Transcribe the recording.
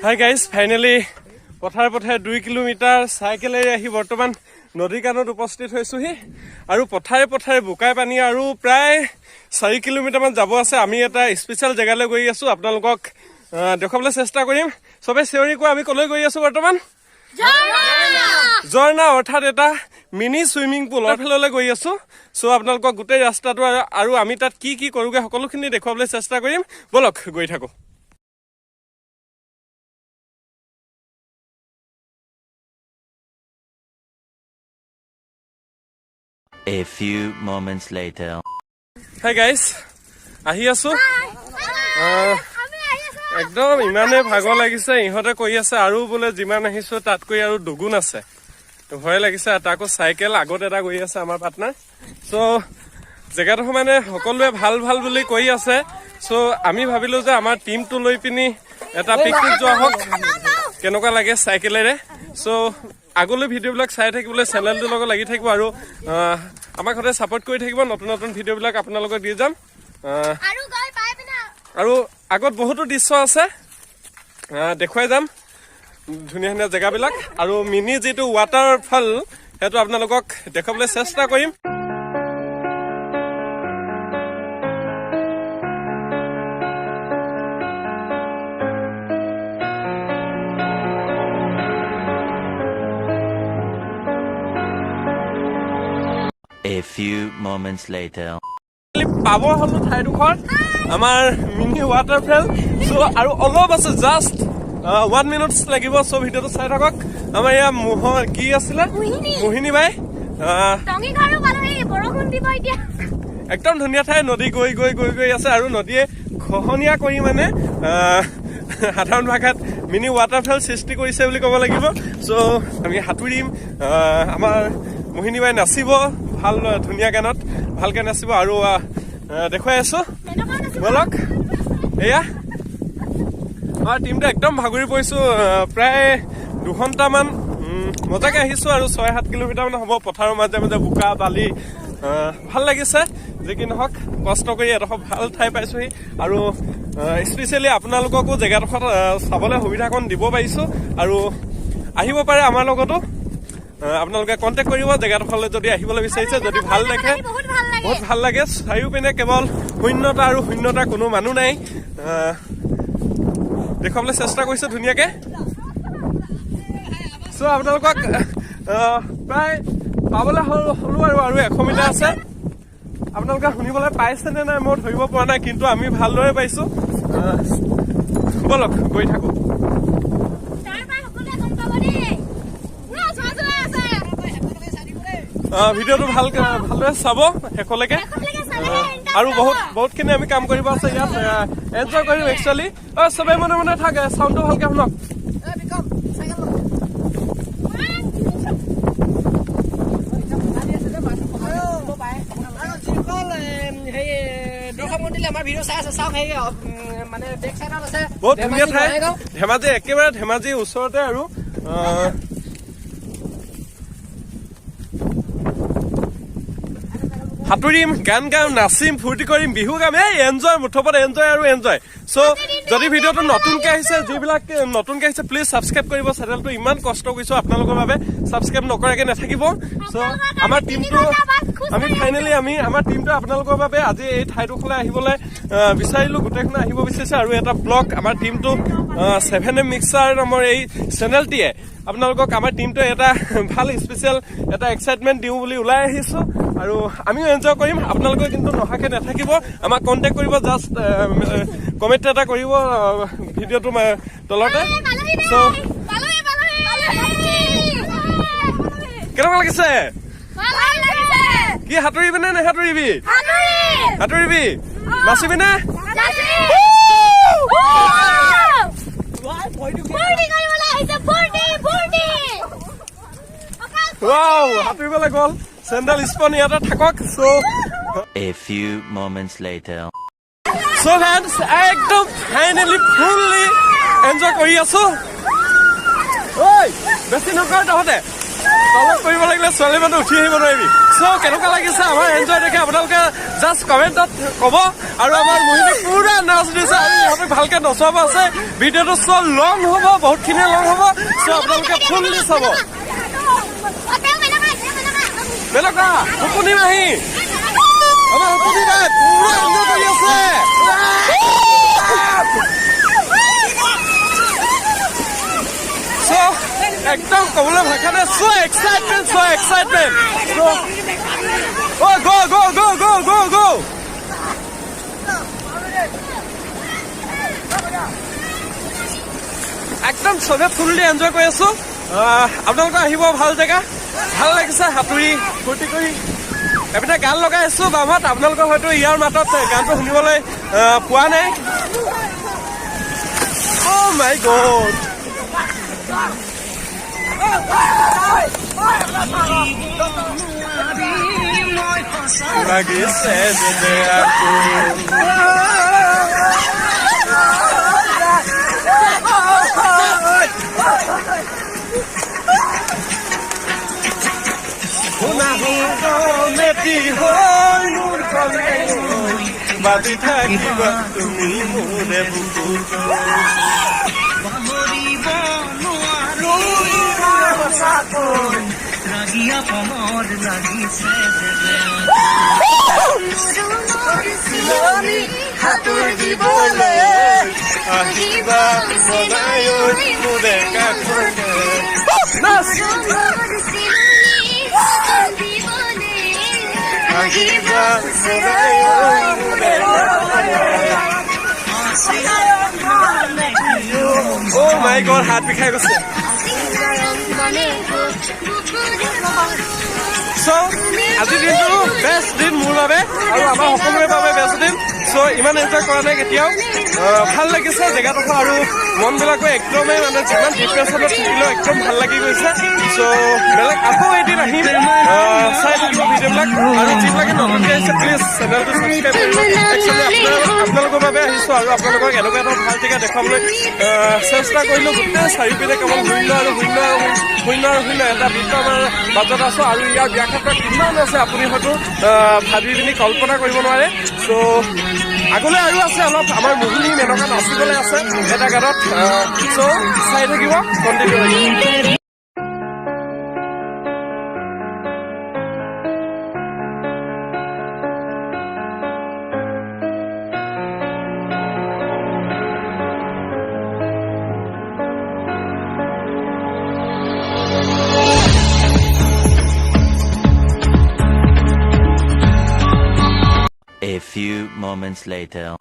Hi guys, finally পথাৰ 2 kilometre সাইকেলেৰে আহি বৰ্তমান নদী কানত উপস্থিত হৈছোহি আৰু পথাৰে বুকাই পানী আৰু প্ৰায় 4 কিলোমিটাৰ মান যাব আছে আমি এটা স্পেশাল জায়গালৈ গৈ আছো আপোনালোকক দেখাবলৈ চেষ্টা কৰিম সবে চিঞৰি কোৱা আমি কলৈ গৈ আছো বৰ্তমান ঝৰ্ণা অৰ্থাৎ এটা মিনি সুইমিং পুল অফেললৈ গৈ আছো সো আপোনালোকক গোটেই ৰাস্তাটো আৰু আমি তাত কি কৰোগে সকলোখিনি দেখাবলৈ চেষ্টা কৰিম বলক গৈ থাকো A few moments later. Hi guys, ahi asu. Ekdom imane bhagor lagise ihote koi ase aru bole jiman ahisu tat koi aru dugun ase. To hoy lagise atako cycle agot eta goi ase amar partner. So jega to mane hokolwe bhal boli koi ase. So ami bhabilu je amar team to loi pini eta picnic joa hok kenoka lage cycle ere. So আগলৈ video বিলাক চাই থাকিবলৈ চেনেলটো লগত লাগি থাকিব আৰু আমাক ঘৰে সাপোৰ্ট কৰি থাকিব নতুন ভিডিও বিলাক আপোনালোকক দি যাম আৰু গৈ পাই পিনা আৰু আগত বহুতো দৃশ্য আছে দেখুৱাই যাম ধুনীয়া জায়গা বিলাক আৰু মিনি যেটো waterfall হেতু আপোনালোকক দেখাবলৈ চেষ্টা কৰিম A few moments later. Power holo ঠাইডোখৰ আমাৰ মিনি waterfall সো আৰু অলপ আছে জাস্ট 1 মিনিটস লাগিব সো ভিডিওটো চাই থাকক আমাৰ ইয়া মোহৰ কি আছিল মোহিনী বাই টঙি ঘাৰু পালে বৰষুণ দিব এতিয়া একদম ধুনীয়া ঠাই নদী গৈ আছে আৰু নদীয়ে খহনিয়া কৰি মানে সাধাৰণ ভাষাত মিনি waterfall সৃষ্টি কৰিছে বুলি ক'ব লাগিব সো আমি হাতুৰিম আমাৰ মোহিনী বাই নাচিব ভাল ধুনীয়া গানত ভালকে নাচিব আৰু দেখুৱাই আছো বলক এয়া আমাৰ টিমটো একদম ভাগৰি পৰিছো প্ৰায় 2 ঘণ্টা মান মজাকে আহিছো আৰু 6-7 কিলোমিটাৰ মান হ'ব পথাৰৰ মাজে বুকা বালি ভাল লাগিছে যে কি নহক কষ্ট কৰি এটা ভাল ঠাই পাইছোহি আৰু স্পেশালি আপোনালোককো জেগাডোখৰ চাবলৈ সুবিধাকণ দিব পাৰিছো আৰু আহিব পাৰে আমাৰ লগতো আপোনালোকে কন্টাক্ট কৰিব জেগাডোখৰলৈ যদি আহিবলৈ বিচাৰিছে যদি ভাল দেখে বহুত ভাল লাগে চাইও পিনে কেৱল শূন্যতা আৰু শূন্যতা কোনো মানুহ নাই দেখাবলৈ চেষ্টা কৰিছো ধুনীয়াকে সো আপোনালোকক প্ৰায় পাবলৈ হলো আৰু 100 মিটাৰ আছে আপোনালোকে শুনিবলৈ পাইছে নে নাই মই ধৰিব পৰা নাই কিন্তু আমি ভালদৰে পাইছো বলক গৈ থাকো ভিডিওটো ভালদৰে চাব হেকলৈকে আৰু বহুতখিনি আমি কাম কৰিব আছে ইয়াত এনজয় কৰিম একচুয়ালি সবে মনে থাকে সাউন্ডটো ভালকে শুনক বহুত ধুনীয়া ঠাই ধেমাজি একেবাৰে ধেমাজি ওচৰতে আৰু হাতুৰিম গান গাম নাচিম ফূৰ্তি কৰিম বিহু গাম এই এনজয় মুঠপত এনজয় আৰু এনজয় সো যদি ভিডিওটো নতুনকৈ আহিছে যিবিলাক নতুনকৈ আহিছে প্লিজ সাবস্ক্ৰাইব কৰিব চেনেলটো ইমান কষ্ট কৰিছো আপোনালোকৰ বাবে সাবস্ক্ৰাইব নকৰাকে নাথাকিব সো আমাৰ টিমটো আমি ফাইনালি আমাৰ টিমটো আপোনালোকৰ বাবে আজি এই ঠাইডোখৰলৈ আহিবলৈ বিচাৰিলো গোটেইখন আহিব বিচাৰিছে আৰু এটা ব্লগ আমাৰ টিমটো 7M মিক্সাৰ নামৰ এই চেনেলটিয়ে আপোনালোকক আমাৰ টিমটো এটা ভাল স্পেশাল এটা এক্সাইটমেন্ট দিও বুলি ওলাই আহিছো আৰু আমিও এনজয় কৰিম আপোনালোকে কিন্তু নহাকে নাথাকিব আমাক কন্টাক্ট কৰিব জাস্ট কমেন্ট এটা কৰিব ভিডিওটো তলতে সো কেনেকুৱা লাগিছে কি হাতুৰিবি নে নেহাতুৰিবি হাতুৰিবি নাচিবি নে Wow, হাতুৰিবলৈ গ'ল চেন্ডেল স্পন ইয়াতে থাকক so A few moments later. So friends, একদম ফাইনালি ফুললি এনজয় কৰি আছো ঐ বেছি নকৰ তহঁতে তলত কৰিব লাগিলে ছোৱালী মানুহ উঠি আহিব নোৱাৰিবি সো কেনেকুৱা লাগিছে আমাৰ এনজয় দেখে আপোনালোকে জাষ্ট কমেণ্টত ক'ব আৰু আমাৰ মোহিনী পুৰা নাচ দিছে আৰু ইহঁতে ভালকে নচোৱাব আছে ভিডিঅ'টো চ' লং হ'ব বহুতখিনি লং হ'ব চ' আপোনালোকে ফুললি চাব মেনকা হুকুনি মাহী আমাৰ হুকুনি বাই পুৰা এনজয় কৰি আছে চ' একদম ক'বলৈ ভাষা নাই চ' এক্সাইটমেণ্ট Oh, go! একদম চবে ফুললি এনজয় কৰি আছো আপোনালোকে আহিব ভাল জেগা ভাল লাগিছে সাঁতুৰি ফূৰ্তি কৰি এপিনে গান লগাই আছো বামত আপোনালোকৰ হয়তো ইয়াৰ মাতত গানটো শুনিবলৈ পোৱা নাই Oh my God লাগিছে যে মেটি হৈ মোৰ বাজি থাকিবা তুমি মোৰে বুকুত ৰাগিয়া পমৰ লাগিছে হাতুৰ দিবলে আহিবা বনাই মোৰে কাষতে নাচ আহিবা বনাই মোৰে Oh my God, হাত বিষাই গৈছে So, আজিৰ দিনটো বেষ্ট দিন মোৰ বাবে আৰু আমাৰ সকলোৰে বাবে বেষ্ট দিন চ' ইমান এনজয় কৰা নাই কেতিয়াও ভাল লাগিছে জেগাডোখৰ আৰু মনবিলাকো একদমেই মানে যিমান ডিপ্ৰেশ্যনত থাকিলেও একদম ভাল লাগি গৈছে চ' বেলেগ আকৌ এদিন আহিম চাই থাকিব ভিডিঅ'বিলাক আৰু যিবিলাকে নতুনকৈ আহিছে প্লিজ চেনেলটো ছাবস্ক্ৰাইব কৰিব একচুৱেলি আপোনালোকৰ বাবে আহিছোঁ আৰু আপোনালোকক এনেকুৱা এটা ভাল জেগা দেখুৱাবলৈ চেষ্টা কৰিলোঁ গোটেই চাৰিওপিনে কেৱল শূন্য এটা বৃত্ত আমাৰ বাজত আছোঁ আৰু ইয়াৰ ব্যাখ্যাটো কিমান আছে আপুনি হয়তো ভাবি পিনি কল্পনা কৰিব নোৱাৰে চ' আগলৈ আৰু আছে অলপ আমাৰ মোহিনী মেনকা নাচিবলৈ আছে এটা গানত চ' চাই থাকিব কণ্টিনিউ থাকিব A few moments later.